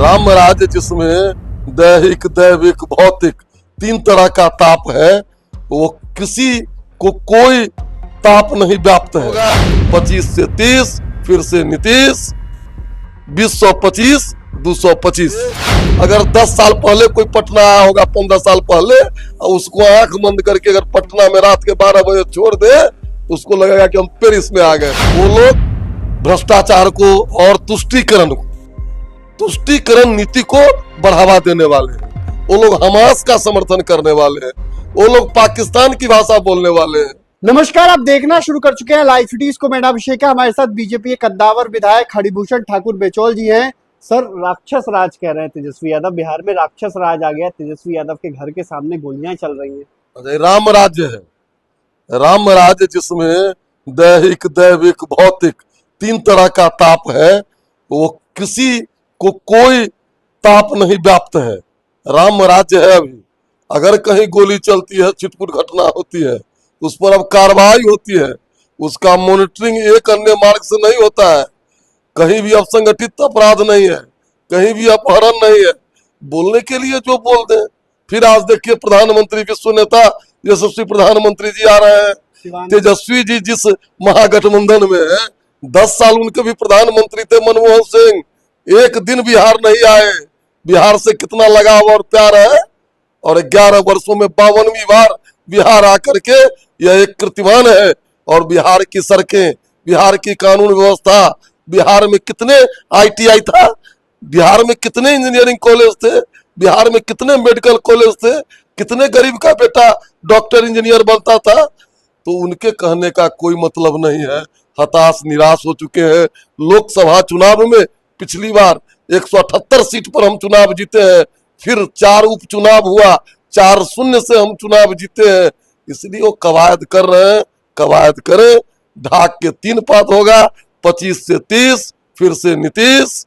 राम राज्य जिसमें दैहिक दैविक भौतिक तीन तरह का ताप है, वो किसी को कोई ताप नहीं व्याप्त है। 25 से 30 फिर से नीतीश 2025 225। अगर 10 साल पहले कोई पटना आया होगा 15 साल पहले, उसको आंख बंद करके अगर पटना में रात के 12 बजे छोड़ दे, उसको लगेगा कि हम पेरिस में आ गए। वो लोग भ्रष्टाचार को और तुष्टीकरण नीति को बढ़ावा देने वाले हैं। वो लोग हमास का समर्थन करने वाले हैं। वो लोग पाकिस्तान की भाषा बोलने वाले हैं। नमस्कार, आप देखना शुरू कर चुके हैं लाइव सिटीज को। मेरा अभिषेक है। हमारे साथ बीजेपी के कद्दावर विधायक हरिभूषण ठाकुर बेचौल जी हैं। सर, राक्षस राज कह रहे हैं तेजस्वी यादव, बिहार में राक्षस राज आ गया। तेजस्वी यादव के घर के सामने गोलियां चल रही हैं। राम राज्य है, राम राज्य जिसमें दैहिक दैविक भौतिक तीन तरह का ताप है, वो किसी को कोई ताप नहीं व्याप्त है। राम राज्य है। अभी अगर कहीं गोली चलती है, छिटपुट घटना होती है, उस पर अब कार्रवाई होती है। उसका मॉनिटरिंग एक अन्य मार्ग से नहीं होता है। कहीं भी अब संगठित अपराध नहीं है, कहीं भी अपहरण नहीं है। बोलने के लिए जो बोल दें। फिर आज देखिए, प्रधानमंत्री विश्व नेता यशस्वी प्रधानमंत्री जी आ रहे हैं। तेजस्वी जी जिस महागठबंधन में है, 10 साल उनके भी प्रधानमंत्री थे, मनमोहन सिंह। एक दिन बिहार नहीं आए। बिहार से कितना लगाव और प्यार है। और 11 वर्षों में 52वीं बार बिहार आकर के यह एक कीर्तिमान है। और बिहार की सड़कें, बिहार की कानून व्यवस्था, बिहार में कितने ITI था, बिहार में कितने इंजीनियरिंग कॉलेज थे, बिहार में कितने मेडिकल कॉलेज थे, कितने गरीब का बेटा डॉक्टर इंजीनियर बनता था। तो उनके कहने का कोई मतलब नहीं है। हताश निराश हो चुके हैं। लोकसभा चुनाव में पिछली बार 178 सीट पर हम चुनाव जीते हैं। फिर 4 उपचुनाव हुआ, 4-0 से हम चुनाव जीते हैं। इसलिए वो कवायद कर रहे हैं। कवायद करें, ढाक के 3 पात होगा। 25 से 30 फिर से नीतीश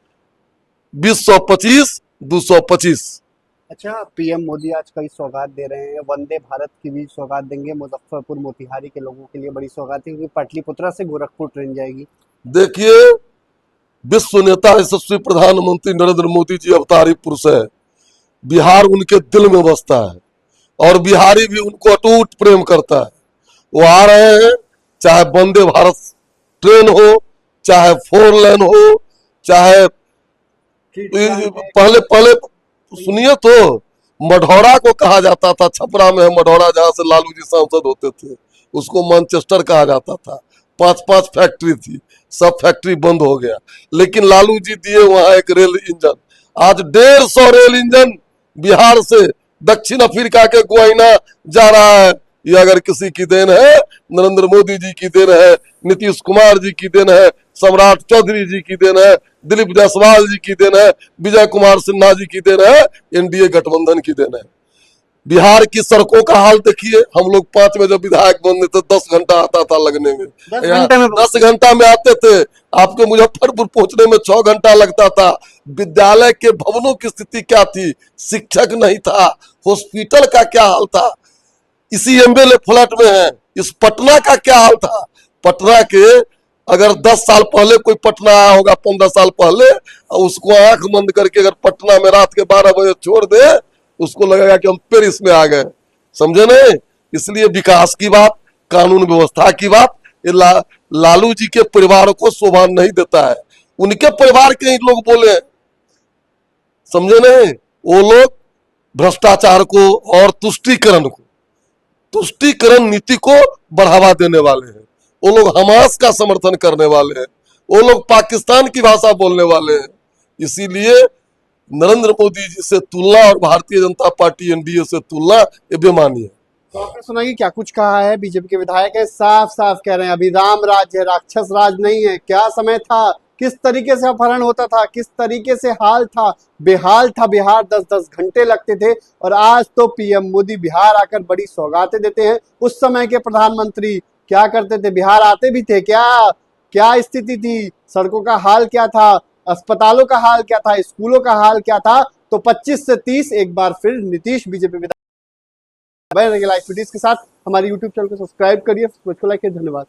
2025 225। अच्छा, पीएम मोदी आज कई सौगात दे रहे हैं। वंदे भारत की भी सौगात देंगे। मुजफ्फरपुर मोतिहारी के लोगों के लिए बड़ी सौगात है, क्योंकि पाटलिपुत्रा से गोरखपुर ट्रेन जाएगी। देखिए, विश्व नेता यशस्वी प्रधानमंत्री नरेंद्र मोदी जी अवतारी पुरुष है। बिहार उनके दिल में बसता है और बिहारी भी उनको अटूट प्रेम करता है। वो आ रहे हैं, चाहे वंदे भारत ट्रेन हो, चाहे 4 लेन हो, चाहे पहले सुनिए तो मढ़ौरा को कहा जाता था। छपरा में है मढ़ौरा, जहां से लालू जी सांसद होते थे। उसको मैनचेस्टर कहा जाता था। 5-5 फैक्ट्री थी, सब फैक्ट्री बंद हो गया। लेकिन लालू जी दिए वहां एक रेल इंजन। आज 150 रेल इंजन बिहार से दक्षिण अफ्रीका के गुआइना जा रहा है। ये अगर किसी की देन है, नरेंद्र मोदी जी की देन है, नीतीश कुमार जी की देन है, सम्राट चौधरी जी की देन है, दिलीप जायसवाल जी की देन है, विजय कुमार सिन्हा जी की देन है, NDA गठबंधन की देन है। बिहार की सड़कों का हाल देखिए। हम लोग 5 में जब विधायक बनते थे, 10 घंटा आता था लगने में। 10 घंटा में आते थे। आपके मुजफ्फरपुर पहुंचने में 6 घंटा लगता था। विद्यालय के भवनों की स्थिति क्या थी? शिक्षक नहीं था। हॉस्पिटल का क्या हाल था? इसी MLA फ्लैट में है। इस पटना का क्या हाल था? पटना के अगर 10 साल पहले कोई पटना आया होगा 15 साल पहले, उसको आंख बंद करके अगर पटना में रात के 12 बजे छोड़ दे, उसको लगेगा कि हम पेरिस में आ गए। समझे नहीं? इसलिए विकास की बात, कानून व्यवस्था की बात, ये लालू जी के परिवार को शोभा नहीं देता है। उनके परिवार के ही लोग बोले, समझे नहीं? वो लोग भ्रष्टाचार को और तुष्टीकरण नीति को बढ़ावा देने वाले हैं। वो लोग हमास का समर्थन करने वाले हैं। वो लोग पाकिस्तान की भाषा बोलने वाले हैं। इसीलिए नरेंद्र मोदी जी से तुलना और भारतीय जनता पार्टी NDA से तुलना ये बेमानी है। तो आपने सुना कि क्या कुछ कहा है बीजेपी के विधायक है। साफ साफ कह रहे हैं अभी राम राज्य है, राक्षस राज नहीं है। क्या समय था, किस तरीके से अपहरण होता था, किस तरीके से हाल था, बेहाल था बिहार। 10-10 घंटे लगते थे। और आज तो पीएम मोदी बिहार आकर बड़ी सौगातें देते हैं। उस समय के प्रधानमंत्री क्या करते थे? बिहार आते भी थे क्या? क्या स्थिति थी? सड़कों का हाल क्या था? अस्पतालों का हाल क्या था? स्कूलों का हाल क्या था? तो 25 से 30 एक बार फिर नीतीश बीजेपी विधायक। लाइव वीडियोस के साथ हमारे YouTube चैनल को सब्सक्राइब करिए। लाइक, धन्यवाद।